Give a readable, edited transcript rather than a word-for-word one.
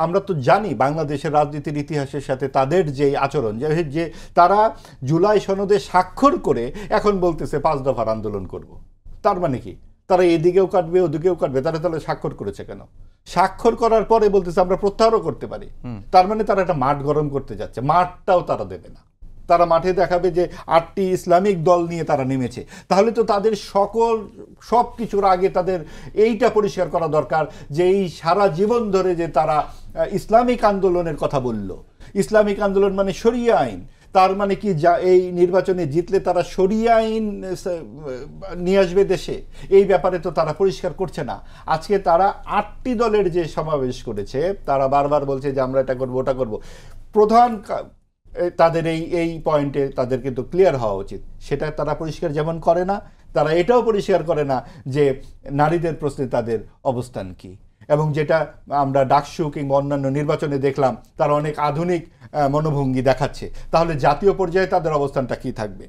আমরা তো জানি বাংলাদেশের রাজনীতির ইতিহাসের সাথে তাদের যে আচরণ, যে তারা জুলাই সনদে স্বাক্ষর করে এখন বলতেছে 5 দফার আন্দোলন করব। তার মানে কি তারা এদিকেও কাটবে ওদিকেও কাটবে? তারা তাহলে স্বাক্ষর করেছে কেন? স্বাক্ষর করার পরে বলতেছে আমরা প্রত্যাহারও করতে পারি। তার মানে তারা একটা মাঠ গরম করতে যাচ্ছে। মাঠটাও তারা দেবে না। তারা মাঠে দেখাবে যে 8টি ইসলামিক দল নিয়ে তারা নেমেছে। তাহলে তো তাদের সব কিছুর আগে তাদের এইটা পরিষ্কার করা দরকার যে এই সারা জীবন ধরে যে তারা ইসলামিক আন্দোলনের কথা বলল, ইসলামিক আন্দোলন মানে শরিয়া আইন, তার মানে কি যা এই নির্বাচনে জিতলে তারা শরিয়া আইন নিয়ে আসবে দেশে, এই ব্যাপারে তো তারা পরিষ্কার করছে না। আজকে তারা 8টি দলের যে সমাবেশ করেছে, তারা বারবার বলছে যে আমরা এটা করবো ওটা করবো। প্রধান তাদের এই পয়েন্টে তাদের কিন্তু ক্লিয়ার হওয়া উচিত। সেটা তারা পরিষ্কার যেমন করে না, তারা এটাও পরিষ্কার করে না যে নারীদের প্রশ্নে তাদের অবস্থান কি। এবং যেটা আমরা ডাকসু কিংবা অন্যান্য নির্বাচনে দেখলাম, তারা অনেক আধুনিক মনোভঙ্গি দেখাচ্ছে। তাহলে জাতীয় পর্যায়ে তাদের অবস্থানটা কি থাকবে?